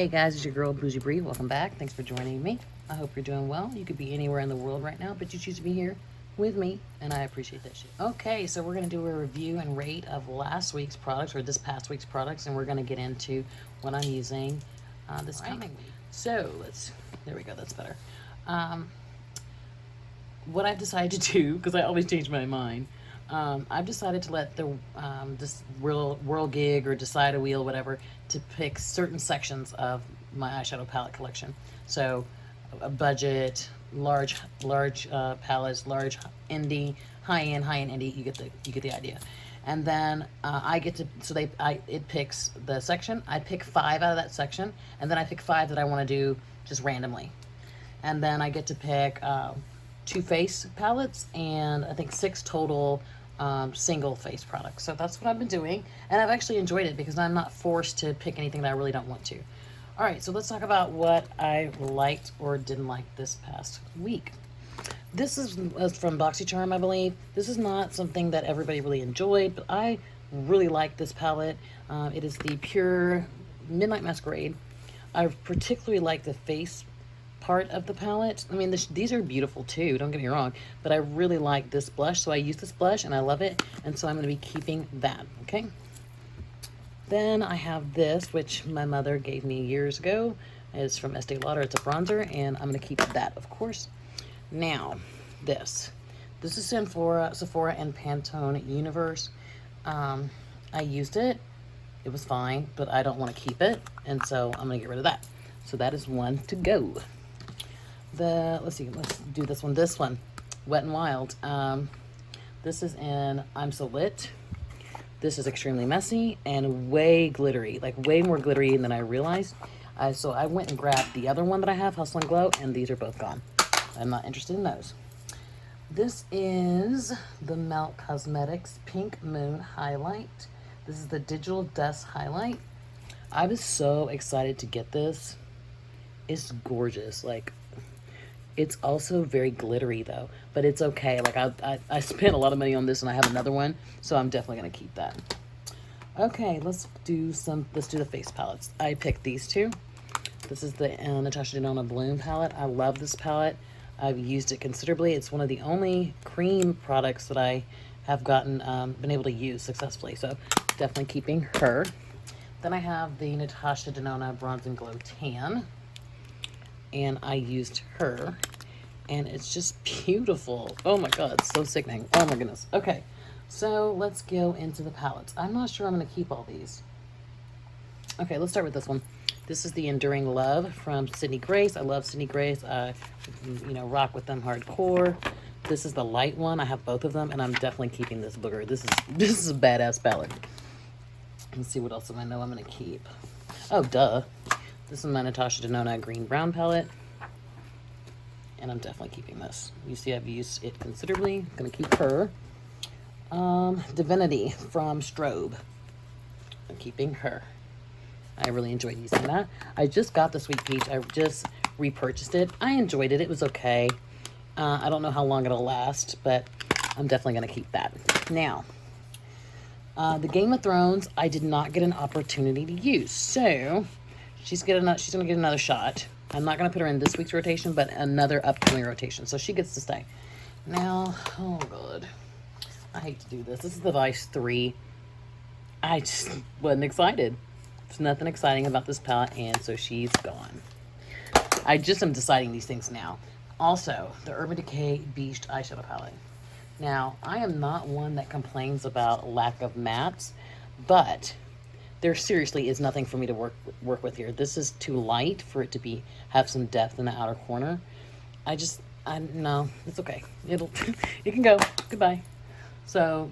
Hey guys, it's your girl Bougie Brie. Welcome back. Thanks for joining me. I hope you're doing well. You could be anywhere in the world right now, but you choose to be here with me, and I appreciate that shit. Okay, so we're going to do a review and rate of last week's products, or this past week's products, and we're going to get into what I'm using this coming week. So there we go, that's better. What I've decided to do, because I always change my mind, I've decided to let the this World Gig or Decide a Wheel, whatever, to pick certain sections of my eyeshadow palette collection. So a budget, large palettes, large indie, high-end indie. You get the idea. And then I get to, so it picks the section. I pick 5 out of that section, and then I pick 5 that I want to do just randomly. And then I get to pick 2 face palettes and I think 6 total single face products. So that's what I've been doing, and I've actually enjoyed it because I'm not forced to pick anything that I really don't want to. All right, so let's talk about what I liked or didn't like this past week. This is from BoxyCharm, I believe. This is not something that everybody really enjoyed, but I really like this palette. It is the Pure Midnight Masquerade. I particularly like the face part of the palette. I mean, these are beautiful too, don't get me wrong, but I really like this blush, so I use this blush and I love it, and so I'm going to be keeping that. Okay, then I have this, which my mother gave me years ago. It's from Estee Lauder. It's a bronzer, and I'm going to keep that, of course. Now this is Sephora and Pantone Universe. I used it was fine, but I don't want to keep it, and so I'm going to get rid of that. So that is one to go. Let's do this one, Wet n Wild. This is in I'm So Lit. This is extremely messy and way glittery, like way more glittery than I realized. So I went and grabbed the other one that I have, Hustle and Glow, and these are both gone. I'm not interested in those. This is the Melt Cosmetics Pink Moon Highlight. This is the Digital Dust Highlight. I was so excited to get this. It's gorgeous. Like, it's also very glittery though, but it's okay. Like I spent a lot of money on this, and I have another one, so I'm definitely gonna keep that. Okay, let's do the face palettes. I picked these 2. This is the Natasha Denona Bloom palette. I love this palette. I've used it considerably. It's one of the only cream products that I have been able to use successfully, so definitely keeping her. Then I have the Natasha Denona Bronze and Glow Tan, and I used her, and it's just beautiful. Oh my god, it's so sickening. Oh my goodness. Okay, so let's go into the palettes. I'm not sure I'm going to keep all these. Okay, let's start with this one. This is the Enduring Love from Sydney Grace. I love Sydney Grace. Rock with them hardcore. This is the light one. I have both of them, and I'm definitely keeping this booger. This is a badass palette. Let's see what else I know I'm going to keep. Oh, duh. This is my Natasha Denona Green Brown palette, and I'm definitely keeping this. You see I've used it considerably. I'm going to keep her. Divinity from Strobe. I'm keeping her. I really enjoyed using that. I just got the Sweet Peach. I just repurchased it. I enjoyed it. It was okay. I don't know how long it'll last, but I'm definitely going to keep that. Now, the Game of Thrones, I did not get an opportunity to use, so she's going to get another shot. I'm not going to put her in this week's rotation, but another upcoming rotation, so she gets to stay. Now, oh god, I hate to do this. This is the Vice 3. I just wasn't excited. There's nothing exciting about this palette, and so she's gone. I just am deciding these things now. Also, the Urban Decay Beached eyeshadow palette. Now, I am not one that complains about lack of mattes, but there seriously is nothing for me to work with here. This is too light for it to have some depth in the outer corner. No, it's okay. It can go. Goodbye. So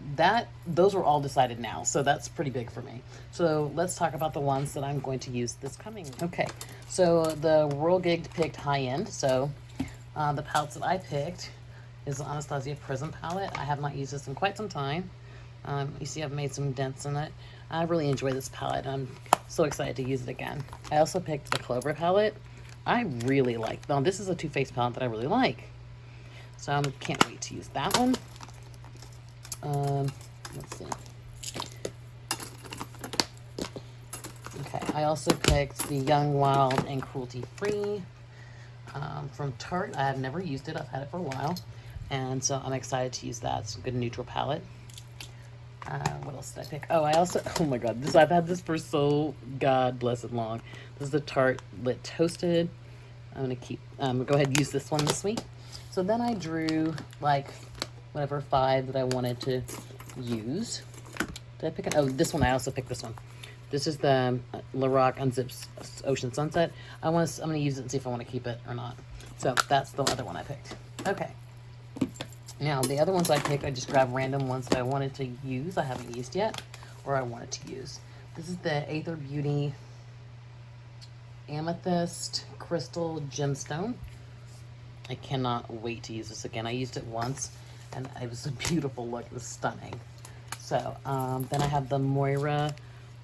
those were all decided now. So that's pretty big for me. So let's talk about the ones that I'm going to use this coming week. Okay, so the World Gig picked high end. So the palettes that I picked is the Anastasia Prism palette. I have not used this in quite some time. You see I've made some dents in it. I really enjoy this palette. I'm so excited to use it again. I also picked the Clover palette. I really like. Now this is a Too Faced palette that I really like. So I can't wait to use that one. Let's see. Okay. I also picked the Young, Wild, and Cruelty Free from Tarte. I have never used it. I've had it for a while. And so I'm excited to use that. It's a good neutral palette. What else did I pick? Oh, I also, oh my God, I've had this for so God blessed long. This is the Tarte Lit Toasted. I'm going to go ahead and use this one this week. So then I drew like whatever 5 that I wanted to use. Did I pick it? Oh, this one, I also picked this one. This is the Lorac Unzipped Ocean Sunset. I'm going to use it and see if I want to keep it or not. So that's the other one I picked. Okay. Now, the other ones I picked, I just grabbed random ones that I wanted to use. I haven't used yet, or I wanted to use. This is the Aether Beauty Amethyst Crystal Gemstone. I cannot wait to use this again. I used it once, and it was a beautiful look. It was stunning. So, then I have the Moira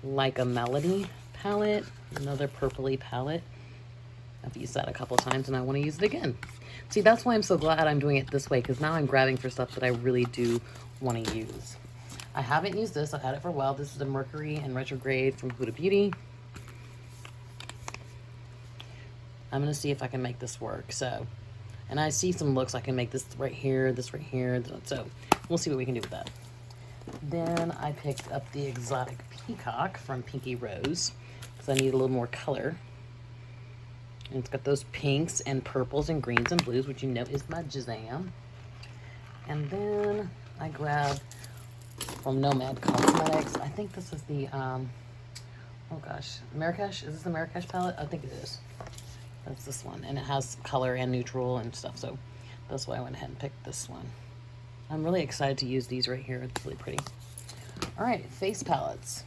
Like a Melody palette, another purpley palette. I've used that a couple times, and I want to use it again. See, that's why I'm so glad I'm doing it this way, because now I'm grabbing for stuff that I really do want to use. I haven't used this. I've had it for a while. This is the Mercury and Retrograde from Huda Beauty. I'm going to see if I can make this work. So, and I see some looks I can make this right here, this right here. So we'll see what we can do with that. Then I picked up the Exotic Peacock from Pinky Rose, because I need a little more color. And it's got those pinks and purples and greens and blues, which you know is my jam. And then I grabbed from Nomad Cosmetics. I think this is the, oh gosh, Marrakesh. Is this the Marrakesh palette? I think it is. That's this one. And it has color and neutral and stuff. So that's why I went ahead and picked this one. I'm really excited to use these right here. It's really pretty. All right, face palettes.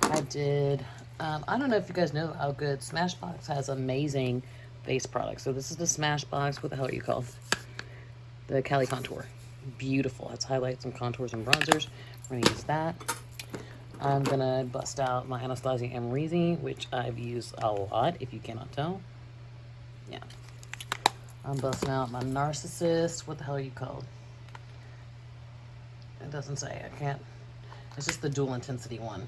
I did... I don't know if you guys know how good Smashbox has amazing face products. So this is the Smashbox. What the hell are you called? The Cali Contour. Beautiful. It's highlights and contours and bronzers. We're going to use that. I'm going to bust out my Anastasia Amorisi, which I've used a lot, if you cannot tell. Yeah. I'm busting out my Narcissist. What the hell are you called? It doesn't say. I can't. It's just the dual intensity one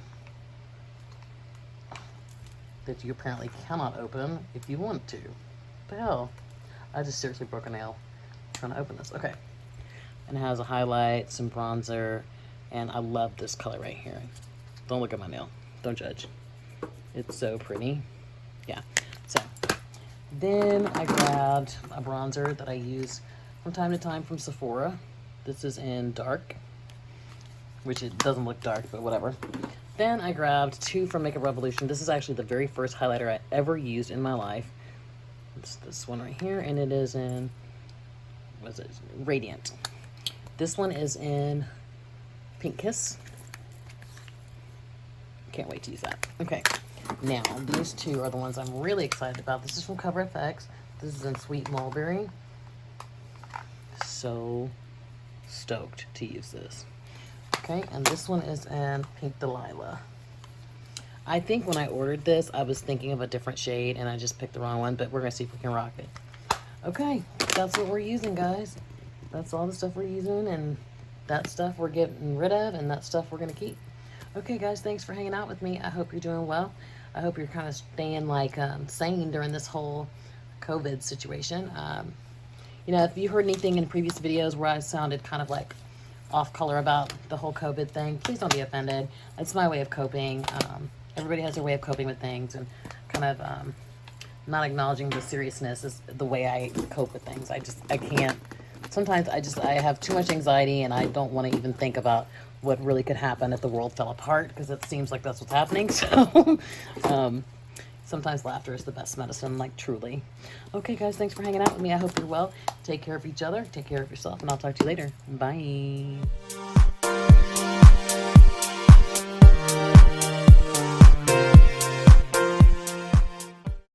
that you apparently cannot open if you want to. What the hell? I just seriously broke a nail trying to open this. Okay. And it has a highlight, some bronzer, and I love this color right here. Don't look at my nail. Don't judge. It's so pretty. Yeah. So then I grabbed a bronzer that I use from time to time from Sephora. This is in dark, which it doesn't look dark, but whatever. Then I grabbed 2 from Makeup Revolution. This is actually the very first highlighter I ever used in my life. It's this one right here, and it is in, what is it? Radiant. This one is in Pink Kiss. Can't wait to use that. Okay, now these 2 are the ones I'm really excited about. This is from Cover FX. This is in Sweet Mulberry. So stoked to use this. Okay, and this one is in Pink Delilah. I think when I ordered this, I was thinking of a different shade, and I just picked the wrong one, but we're going to see if we can rock it. Okay, that's what we're using, guys. That's all the stuff we're using, and that stuff we're getting rid of, and that stuff we're going to keep. Okay, guys, thanks for hanging out with me. I hope you're doing well. I hope you're kind of staying, like, sane during this whole COVID situation. You know, if you heard anything in previous videos where I sounded kind of, like, off color about the whole COVID thing, please don't be offended. It's my way of coping. Everybody has their way of coping with things, and kind of not acknowledging the seriousness is the way I cope with things. I can't. Sometimes I have too much anxiety, and I don't want to even think about what really could happen if the world fell apart, because it seems like that's what's happening. So sometimes laughter is the best medicine, like truly. Okay, guys, thanks for hanging out with me. I hope you're well. Take care of each other. Take care of yourself, and I'll talk to you later. Bye.